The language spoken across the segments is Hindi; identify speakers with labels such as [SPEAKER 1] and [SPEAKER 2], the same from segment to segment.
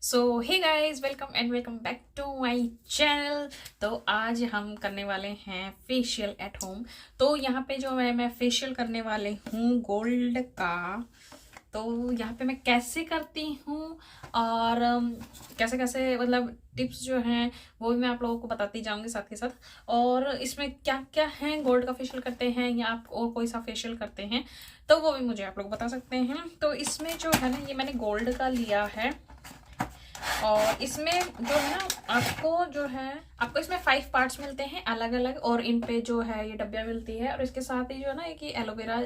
[SPEAKER 1] So hey guys, welcome back to my channel. तो आज हम करने वाले हैं फेशियल एट होम। तो यहाँ पे जो मैं फेशियल करने वाले हूँ गोल्ड का। तो यहाँ पे मैं कैसे करती हूँ और कैसे कैसे मतलब टिप्स जो हैं वो भी मैं आप लोगों को बताती जाऊंगी साथ के साथ। और इसमें क्या क्या है, गोल्ड का फेशियल करते हैं या आप और कोई सा फेशियल करते हैं तो वो भी मुझे आप लोग बता सकते हैं। तो इसमें जो है ना, ये मैंने गोल्ड का लिया है और इसमें जो है ना आपको इसमें 5 पार्ट्स मिलते हैं अलग अलग, और इन पे जो है ये डब्बियाँ मिलती है। और इसके साथ ही जो है ना एक एलोवेरा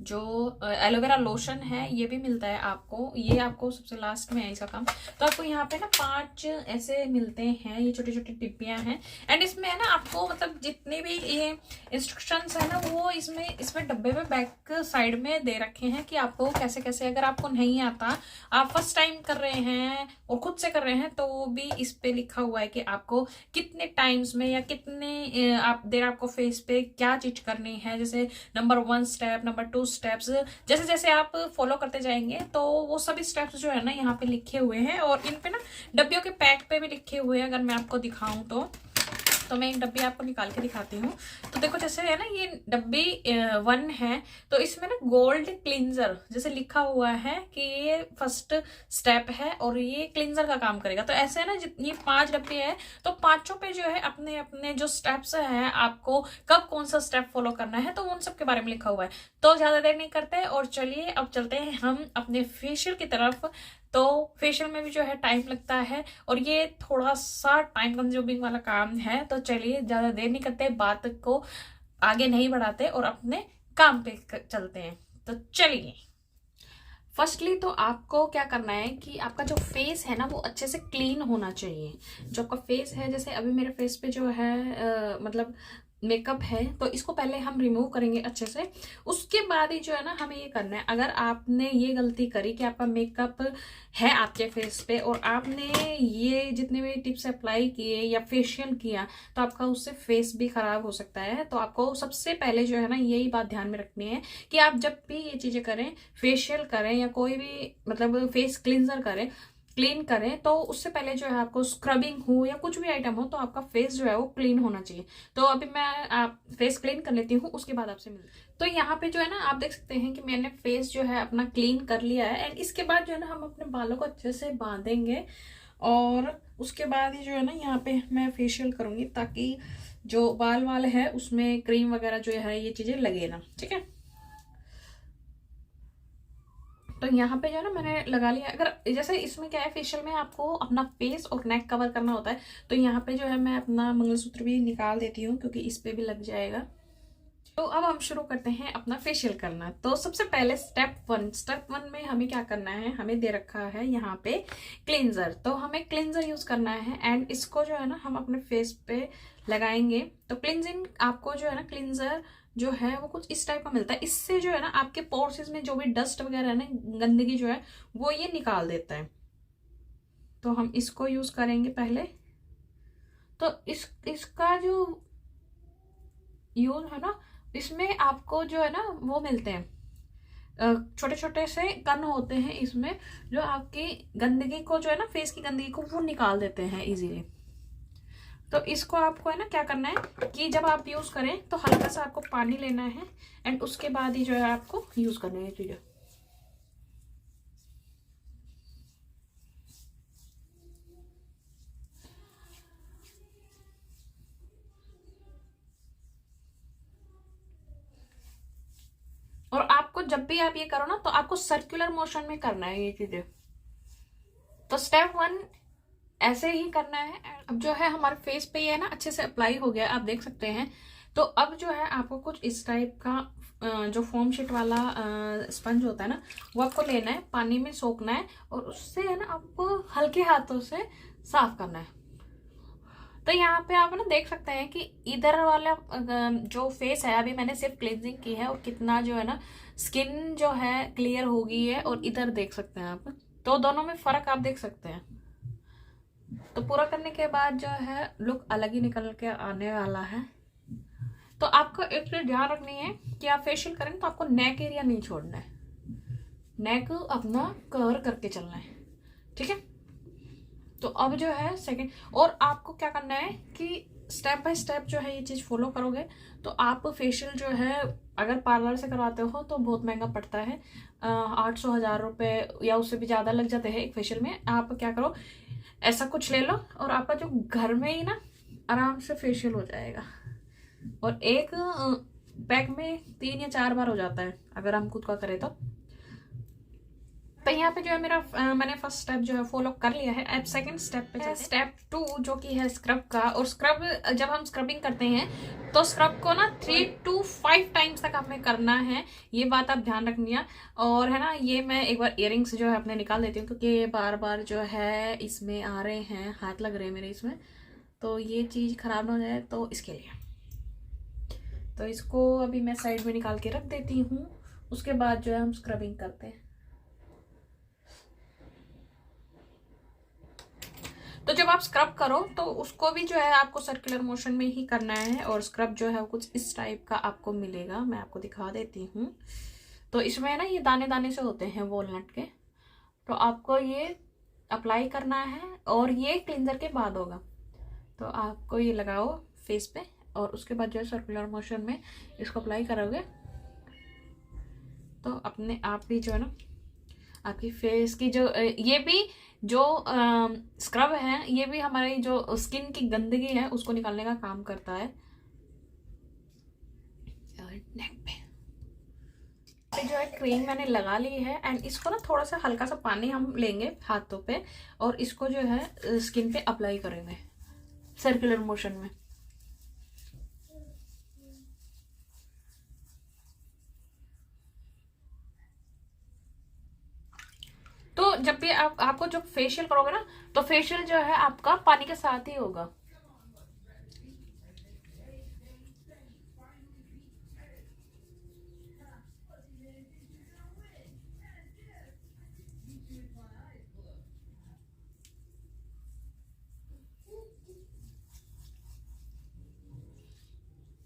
[SPEAKER 1] जो एलोवेरा लोशन है ये भी मिलता है आपको। ये आपको सबसे लास्ट में है इसका काम। तो आपको यहाँ पे ना 5 ऐसे मिलते हैं, ये छोटी छोटी टिप्पियाँ हैं। एंड इसमें है ना आपको मतलब जितने भी ये इंस्ट्रक्शंस है ना वो इसमें डब्बे में बैक साइड में दे रखे हैं कि आपको कैसे कैसे, अगर आपको नहीं आता, आप फर्स्ट टाइम कर रहे हैं और खुद से कर रहे हैं, तो वो भी इस पे लिखा हुआ है कि आपको कितने टाइम्स में या कितने आप देर आपको फेस पे क्या चीज करनी है। जैसे नंबर 1 स्टेप, नंबर 2 स्टेप्स, जैसे जैसे आप फॉलो करते जाएंगे तो वो सभी स्टेप्स जो है ना यहाँ पे लिखे हुए हैं। और इन पे ना डब्बियों के पैक पे भी लिखे हुए हैं। अगर मैं आपको दिखाऊं तो मैं एक डब्बी आपको निकाल के दिखाती हूँ। तो देखो, जैसे है ना ये डब्बी 1 है, तो इसमें ना गोल्ड क्लिंजर जैसे लिखा हुआ है कि ये फर्स्ट स्टेप है और ये क्लिंजर का काम करेगा। तो ऐसे है ना, ये 5 डब्बे है तो पांचों पे जो है अपने अपने जो स्टेप्स है, आपको कब कौन सा स्टेप फॉलो करना है तो उन सब के बारे में लिखा हुआ है। तो ज्यादा देर नहीं करते और चलिए अब चलते हैं हम अपने फेशियल की तरफ। तो फेशियल में भी जो है टाइम लगता है और ये थोड़ा सा टाइम कंज्यूमिंग वाला काम है। तो चलिए ज्यादा देर नहीं करते, बात को आगे नहीं बढ़ाते और अपने काम पे चलते हैं। तो चलिए, फर्स्टली तो आपको क्या करना है कि आपका जो फेस है ना वो अच्छे से क्लीन होना चाहिए। जो आपका फेस है, जैसे अभी मेरे फेस पे जो है मतलब मेकअप है, तो इसको पहले हम रिमूव करेंगे अच्छे से। उसके बाद ही जो है ना हमें ये करना है। अगर आपने ये गलती करी कि आपका मेकअप है आपके फेस पे और आपने ये जितने भी टिप्स अप्लाई किए या फेशियल किया, तो आपका उससे फेस भी खराब हो सकता है। तो आपको सबसे पहले जो है ना यही बात ध्यान में रखनी है कि आप जब भी ये चीजें करें, फेशियल करें या कोई भी मतलब फेस क्लींजर करें, क्लीन करें, तो उससे पहले जो है आपको स्क्रबिंग हो या कुछ भी आइटम हो तो आपका फेस जो है वो क्लीन होना चाहिए। तो अभी मैं आप फेस क्लीन कर लेती हूँ, उसके बाद आपसे मिलती हूँ। तो यहाँ पे जो है ना आप देख सकते हैं कि मैंने फेस जो है अपना क्लीन कर लिया है। एंड इसके बाद जो है ना हम अपने बालों को अच्छे से बांधेंगे और उसके बाद ही जो है ना यहाँ पे मैं फेशियल करूंगी, ताकि जो बाल वाल है उसमें क्रीम वगैरह जो है ये चीजें लगे ना। ठीक है, तो यहाँ पे जो है ना मैंने लगा लिया। अगर जैसे इसमें क्या है, फेशियल में आपको अपना फेस और नेक कवर करना होता है, तो यहाँ पे जो है मैं अपना मंगलसूत्र भी निकाल देती हूँ क्योंकि इस पे भी लग जाएगा। तो अब हम शुरू करते हैं अपना फेशियल करना। तो सबसे पहले स्टेप 1 में हमें क्या करना है, हमें दे रखा है यहाँ पे क्लींजर। तो हमें क्लींजर यूज करना है एंड इसको जो है ना हम अपने फेस पे लगाएंगे। तो क्लींजिंग आपको जो है ना क्लींजर जो है वो कुछ इस टाइप का मिलता है। इससे जो है ना आपके पोर्स में जो भी डस्ट वगैरह है ना, गंदगी जो है वो ये निकाल देता है। तो हम इसको यूज करेंगे पहले। तो इसका जो यूज है ना, इसमें आपको जो है ना वो मिलते हैं, छोटे छोटे से कण होते हैं इसमें, जो आपकी गंदगी को जो है ना, फेस की गंदगी को वो निकाल देते हैं इजीली। तो इसको आपको है ना क्या करना है कि जब आप यूज करें तो हल्का सा आपको पानी लेना है एंड उसके बाद ही जो है आपको यूज करना है ये चीजें। और आपको जब भी आप ये करो ना तो आपको सर्कुलर मोशन में करना है ये चीजें। तो स्टेप 1 ऐसे ही करना है। अब जो है हमारे फेस पे ये ना अच्छे से अप्लाई हो गया, आप देख सकते हैं। तो अब जो है आपको कुछ इस टाइप का जो फोम शीट वाला स्पंज होता है ना, वो आपको लेना है, पानी में सोखना है और उससे है ना आपको हल्के हाथों से साफ करना है। तो यहाँ पे आप ना देख सकते हैं कि इधर वाला जो फेस है, अभी मैंने सिर्फ क्लींजिंग की है और कितना जो है ना स्किन जो है क्लियर हो गई है। और इधर देख सकते हैं आप, तो दोनों में फर्क आप देख सकते हैं। तो पूरा करने के बाद जो है लुक अलग ही निकल के आने वाला है। तो आपको एक चीज ध्यान रखनी है कि आप फेशियल करें तो आपको नेक एरिया नहीं छोड़ना है, नेक अपना कवर करके चलना है। ठीक है, अब जो है सेकंड, और आपको क्या करना है कि स्टेप बाय स्टेप जो है ये चीज़ फॉलो करोगे तो आप फेशियल जो है अगर पार्लर से करवाते हो तो बहुत महंगा पड़ता है, 800-1000 रुपये या उससे भी ज़्यादा लग जाते हैं एक फेशियल में। आप क्या करो, ऐसा कुछ ले लो और आपका जो घर में ही ना आराम से फेशियल हो जाएगा। और एक पैक में 3 या 4 बार हो जाता है अगर हम खुद का करें तो यहाँ पे जो है मेरा मैंने फर्स्ट स्टेप जो है फॉलो कर लिया है। अब सेकंड स्टेप पे चलते हैं। स्टेप 2 जो कि है स्क्रब का। और स्क्रब जब हम स्क्रबिंग करते हैं तो स्क्रब को ना 3 to 5 टाइम्स तक हमें करना है, ये बात आप ध्यान रखनी है। और है ना, ये मैं एक बार इयरिंग्स जो है अपने निकाल देती हूँ क्योंकि ये बार बार जो है इसमें आ रहे हैं, हाथ लग रहे हैं मेरे इसमें, तो ये चीज़ खराब ना हो जाए तो इसके लिए। तो इसको अभी मैं साइड में निकाल के रख देती हूँ। उसके बाद जो है हम स्क्रबिंग करते हैं। तो जब आप स्क्रब करो तो उसको भी जो है आपको सर्कुलर मोशन में ही करना है। और स्क्रब जो है कुछ इस टाइप का आपको मिलेगा, मैं आपको दिखा देती हूँ। तो इसमें ना ये दाने दाने से होते हैं वॉलनट के, तो आपको ये अप्लाई करना है और ये क्लींजर के बाद होगा। तो आपको ये लगाओ फेस पे और उसके बाद जो है सर्कुलर मोशन में इसको अप्लाई करोगे तो अपने आप ही जो है ना आपकी फेस की जो ये भी जो स्क्रब है ये भी हमारी जो स्किन की गंदगी है उसको निकालने का काम करता है। और नेक पे जो है क्रीम मैंने लगा ली है एंड इसको ना थोड़ा सा हल्का सा पानी हम लेंगे हाथों पे और इसको जो है स्किन पे अप्लाई करेंगे सर्कुलर मोशन में। तो जब भी आपको जो फेशियल करोगे ना तो फेशियल जो है आपका पानी के साथ ही होगा।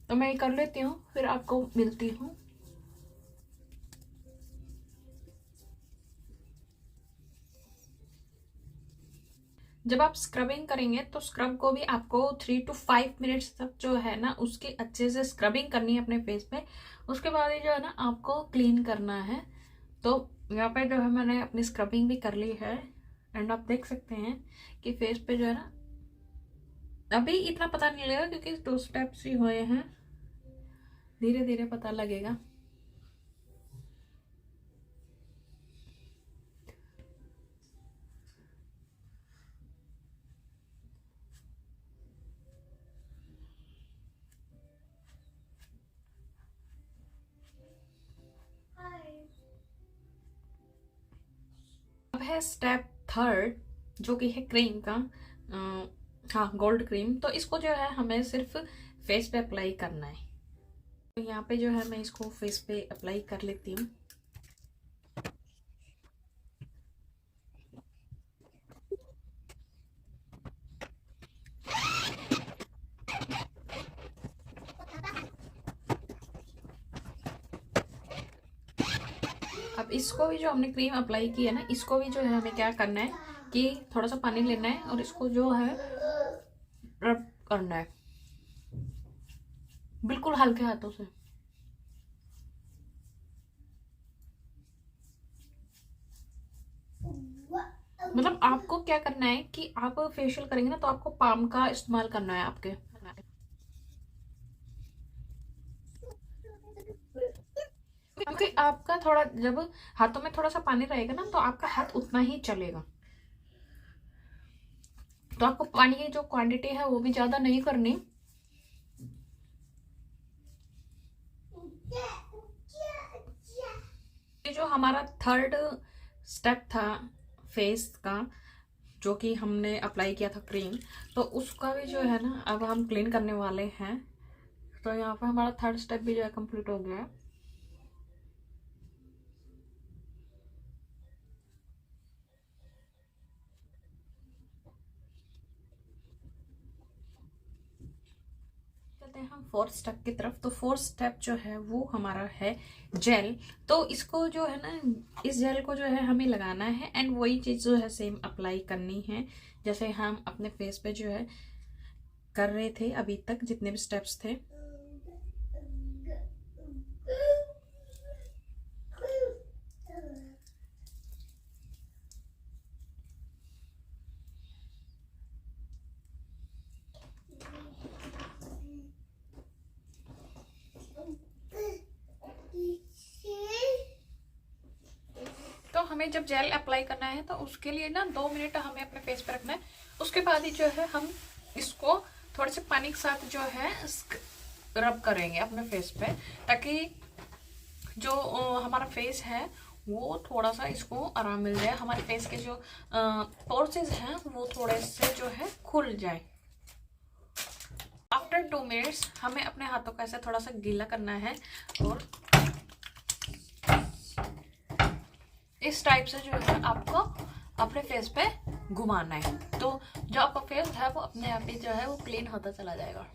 [SPEAKER 1] तो मैं ये कर लेती हूँ फिर आपको मिलती हूँ। जब आप स्क्रबिंग करेंगे तो स्क्रब को भी आपको 3 to 5 मिनट्स तक जो है ना उसकी अच्छे से स्क्रबिंग करनी है अपने फेस पे। उसके बाद ही जो है ना आपको क्लीन करना है। तो यहाँ पे जो है मैंने अपनी स्क्रबिंग भी कर ली है एंड आप देख सकते हैं कि फेस पे जो है ना अभी इतना पता नहीं लगेगा क्योंकि 2 स्टेप्स ही हुए हैं, धीरे धीरे पता लगेगा। अब है स्टेप 3 जो कि है क्रीम का, हाँ गोल्ड क्रीम। तो इसको जो है हमें सिर्फ फेस पे अप्लाई करना है। तो यहाँ पे जो है मैं इसको फेस पे अप्लाई कर लेती हूँ। अब इसको भी जो हमने क्रीम अप्लाई की है ना इसको भी जो है हमें क्या करना है कि थोड़ा सा पानी लेना है और इसको जो है रब करना है बिल्कुल हल्के हाथों से। मतलब आपको क्या करना है कि आप फेशियल करेंगे ना तो आपको पाम का इस्तेमाल करना है आपके, क्योंकि आपका थोड़ा जब हाथों में थोड़ा सा पानी रहेगा ना तो आपका हाथ उतना ही चलेगा। तो आपको पानी की जो क्वांटिटी है वो भी ज्यादा नहीं करनी। ये जो हमारा 3rd स्टेप था फेस का जो कि हमने अप्लाई किया था क्रीम, तो उसका भी जो है ना अब हम क्लीन करने वाले हैं। तो यहाँ पे हमारा 3rd स्टेप भी जो है कंप्लीट हो गया है। हैं हम फोर्थ स्टेप की तरफ। तो फोर्थ स्टेप जो है वो हमारा है जेल। तो इसको जो है ना, इस जेल को जो है हमें लगाना है एंड वही चीज़ जो है सेम अप्लाई करनी है जैसे हम अपने फेस पे जो है कर रहे थे अभी तक, जितने भी स्टेप्स थे। तो हमें जब जेल अप्लाई करना है तो उसके लिए ना 2 मिनट हमें अपने फेस पे रखना है। उसके बाद ही जो है हम इसको थोड़े से पानी के साथ जो है रब करेंगे अपने फेस पे, ताकि जो हमारा फेस है वो थोड़ा सा इसको आराम मिल जाए, हमारे फेस के जो पोर्सेस हैं वो थोड़े से जो है खुल जाए। आफ्टर 2 मिनट्स हमें अपने हाथों को ऐसे थोड़ा सा गीला करना है और इस टाइप से जो है आपको अपने फेस पे घुमाना है। तो जो आपका फेस है वो अपने आप ही जो है वो क्लीन होता चला जाएगा।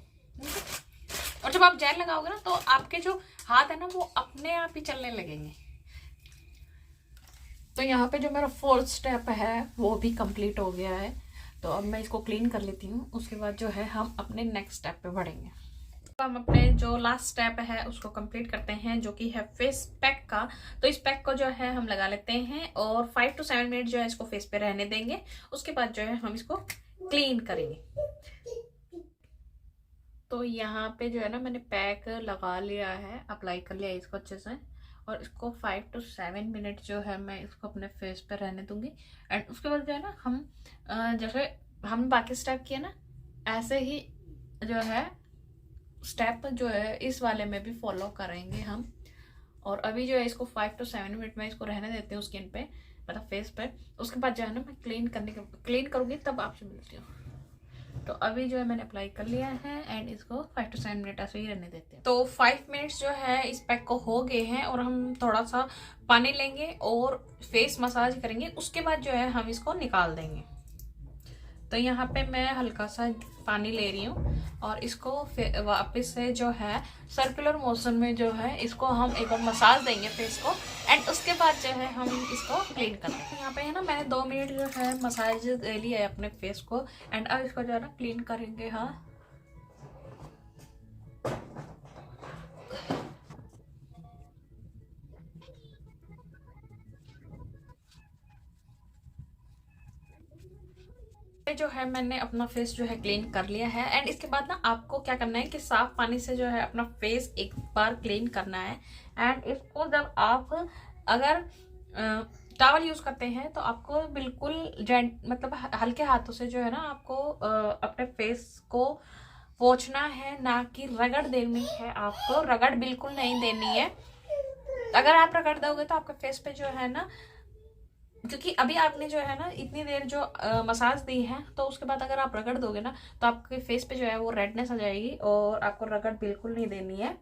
[SPEAKER 1] और जब आप जेल लगाओगे ना तो आपके जो हाथ है ना वो अपने आप ही चलने लगेंगे। तो यहाँ पे जो मेरा फोर्थ स्टेप है वो भी कंप्लीट हो गया है। तो अब मैं इसको क्लीन कर लेती हूँ, उसके बाद जो है हम अपने नेक्स्ट स्टेप पे बढ़ेंगे। तो हम अपने जो लास्ट स्टेप है उसको कंप्लीट करते हैं, जो कि है फेस पैक का। तो इस पैक को जो है हम लगा लेते हैं और 5 to 7 मिनट जो है इसको फेस पे रहने देंगे। उसके बाद जो है हम इसको क्लीन करेंगे। तो यहाँ पे जो है ना मैंने पैक लगा लिया है, अप्लाई कर लिया है इसको अच्छे से, और इसको 5 to 7 मिनट जो है मैं इसको अपने फेस पे रहने दूंगी। एंड उसके बाद जो है ना हम जैसे हम बाकी स्टेप किए ना ऐसे ही जो है स्टेप जो है इस वाले में भी फॉलो करेंगे हम। और अभी जो है इसको 5 to 7 मिनट में इसको रहने देते हैं स्किन पे, मतलब फेस पे। उसके बाद जो है ना मैं क्लीन करूंगी तब आपसे मिलती हूँ। तो अभी जो है मैंने अप्लाई कर लिया है एंड इसको 5 to 7 मिनट ऐसे ही रहने देते हैं। तो 5 मिनट्स जो है इस पैक को हो गए हैं और हम थोड़ा सा पानी लेंगे और फेस मसाज करेंगे। उसके बाद जो है हम इसको निकाल देंगे। तो यहाँ पे मैं हल्का सा पानी ले रही हूँ और इसको फिर वापस से जो है सर्कुलर मोशन में जो है इसको हम एक बार मसाज देंगे फेस को। एंड उसके बाद जो है हम इसको क्लीन कर लेंगे। यहाँ पे है ना मैंने 2 मिनट जो है मसाज दे लिया है अपने फेस को। एंड अब इसको जो है ना क्लीन करेंगे। हाँ, जो है मैंने अपना फेस जो है क्लीन कर लिया है। एंड इसके बाद ना आपको क्या करना है कि साफ पानी से जो है अपना फेस एक बार क्लीन करना है। एंड इसको जब आप अगर टॉवल यूज करते हैं तो आपको बिल्कुल मतलब हल्के हाथों से जो है ना आपको अपने फेस को पोंछना है, ना कि रगड़ देनी है। आपको रगड़ बिल्कुल नहीं देनी है। अगर आप रगड़ दोगे तो आपके फेस पे जो है ना, क्योंकि अभी आपने जो है ना इतनी देर जो मसाज दी है, तो उसके बाद अगर आप रगड़ दोगे ना तो आपके फेस पे जो है वो रेडनेस आ जाएगी और आपको रगड़ बिल्कुल नहीं देनी है।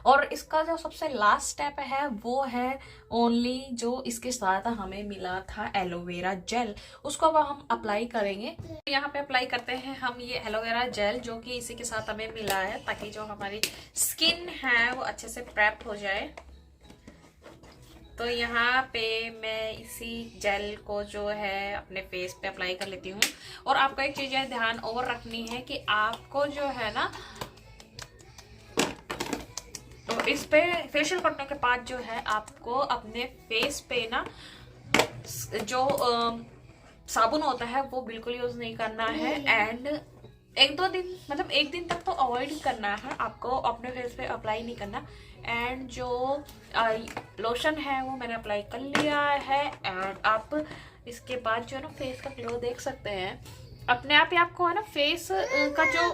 [SPEAKER 1] और इसका जो सबसे लास्ट स्टेप है वो है ओनली जो इसके साथ हमें मिला था एलोवेरा जेल, उसको अब हम अप्लाई करेंगे। तो यहाँ पे अप्लाई करते हैं हम ये एलोवेरा जेल जो कि इसी के साथ हमें मिला है, ताकि जो हमारी स्किन है वो अच्छे से प्रेप हो जाए। तो यहाँ पे मैं इसी जेल को जो है अपने फेस पे अप्लाई कर लेती हूँ। और आपको एक चीज ध्यान और रखनी है कि आपको जो है ना, तो इस पे फेशियल करने के बाद जो है आपको अपने फेस पे ना जो साबुन होता है वो बिल्कुल यूज नहीं करना है। एंड 1-2 दिन, मतलब 1 दिन तक तो अवॉइड ही करना है आपको, अपने फेस पे अप्लाई नहीं करना। एंड जो लोशन है वो मैंने अप्लाई कर लिया है। एंड आप इसके बाद जो है ना फेस का ग्लो देख सकते हैं अपने आप ही। आपको है ना फेस का जो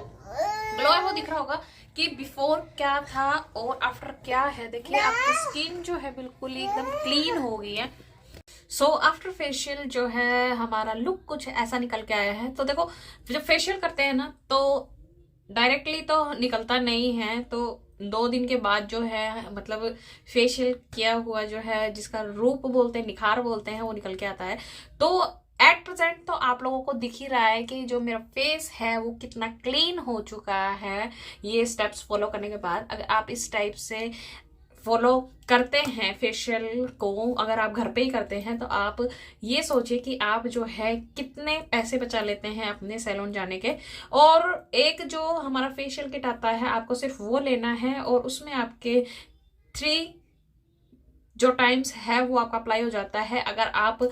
[SPEAKER 1] ग्लो है वो दिख रहा होगा कि बिफोर क्या था और आफ्टर क्या है। देखिए आपकी स्किन जो है बिल्कुल एकदम क्लीन हो गई है। सो आफ्टर फेशियल जो है हमारा लुक कुछ ऐसा निकल के आया है। तो देखो जब फेशियल करते हैं ना तो डायरेक्टली तो निकलता नहीं है, तो 2 दिन के बाद जो है मतलब फेशियल किया हुआ जो है जिसका रूप बोलते हैं, निखार बोलते हैं, वो निकल के आता है। तो एट प्रेजेंट तो आप लोगों को दिख ही रहा है कि जो मेरा फेस है वो कितना क्लीन हो चुका है ये स्टेप्स फॉलो करने के बाद। अगर आप इस टाइप से फॉलो करते हैं फेशियल को, अगर आप घर पे ही करते हैं, तो आप ये सोचिए कि आप जो है कितने पैसे बचा लेते हैं अपने सैलून जाने के। और एक जो हमारा फेशियल किट आता है, आपको सिर्फ वो लेना है और उसमें आपके 3 जो टाइम्स है वो आपका अप्लाई हो जाता है। अगर आप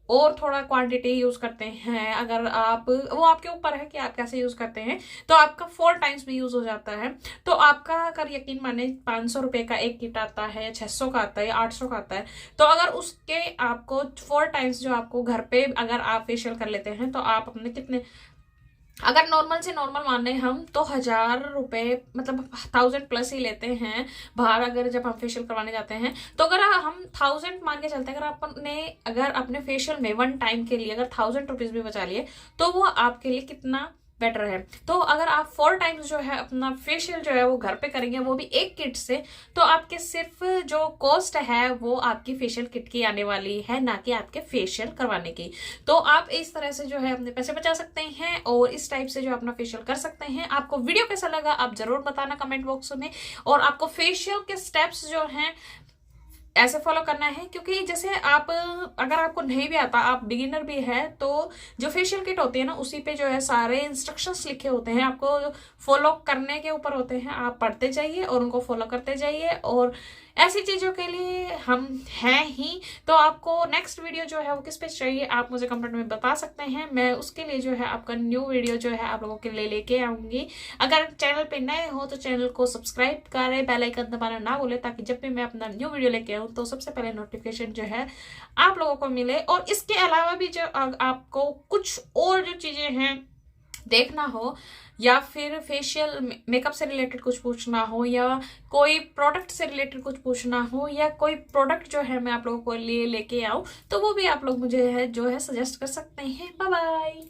[SPEAKER 1] और थोड़ा क्वांटिटी यूज करते हैं, अगर आप, वो आपके ऊपर है कि आप कैसे यूज करते हैं, तो आपका 4 टाइम्स भी यूज हो जाता है। तो आपका, अगर यकीन माने 500 रुपए का एक किट आता है या 600 का आता है या 800 का आता है, तो अगर उसके आपको 4 टाइम्स जो आपको घर पे अगर आप फेशियल कर लेते हैं, तो आप अपने कितने, अगर नॉर्मल से नॉर्मल माने हम, तो 1000 रुपए, मतलब 1000 प्लस ही लेते हैं बाहर अगर जब हम फेशियल करवाने जाते हैं। तो अगर हम 1000 मान के चलते हैं, अगर अपने फेशियल में 1 टाइम के लिए अगर 1000 रुपीज भी बचा लिए, तो वो आपके लिए कितना बेटर है। तो अगर आप 4 टाइम्स जो है अपना फेशियल जो है वो घर पे करेंगे, वो भी एक किट से, तो आपके सिर्फ जो कॉस्ट है वो आपकी फेशियल किट की आने वाली है, ना कि आपके फेशियल करवाने की। तो आप इस तरह से जो है अपने पैसे बचा सकते हैं और इस टाइप से जो अपना फेशियल कर सकते हैं। आपको वीडियो कैसा लगा आप जरूर बताना कमेंट बॉक्स में। और आपको फेशियल के स्टेप्स जो हैं ऐसे फॉलो करना है, क्योंकि जैसे आप, अगर आपको नहीं भी आता, आप बिगिनर भी है, तो जो फेशियल किट होती है ना, उसी पे जो है सारे इंस्ट्रक्शंस लिखे होते हैं, आपको फॉलो करने के ऊपर होते हैं। आप पढ़ते जाइए और उनको फॉलो करते जाइए, और ऐसी चीजों के लिए हम हैं ही। तो आपको नेक्स्ट वीडियो जो है वो किस पे चाहिए आप मुझे कमेंट में बता सकते हैं, मैं उसके लिए जो है आपका न्यू वीडियो जो है आप लोगों के लिए लेके आऊंगी। अगर चैनल पे नए हो तो चैनल को सब्सक्राइब करें, बेल आइकन दबाना ना भूलें, ताकि जब भी मैं अपना न्यू वीडियो लेके आऊँ तो सबसे पहले नोटिफिकेशन जो है आप लोगों को मिले। और इसके अलावा भी जो आपको कुछ और जो चीजें हैं देखना हो, या फिर फेशियल मेकअप से रिलेटेड कुछ पूछना हो, या कोई प्रोडक्ट से रिलेटेड कुछ पूछना हो, या कोई प्रोडक्ट जो है मैं आप लोगों को लिए लेके आऊं, तो वो भी आप लोग मुझे है जो है सजेस्ट कर सकते हैं। Bye bye.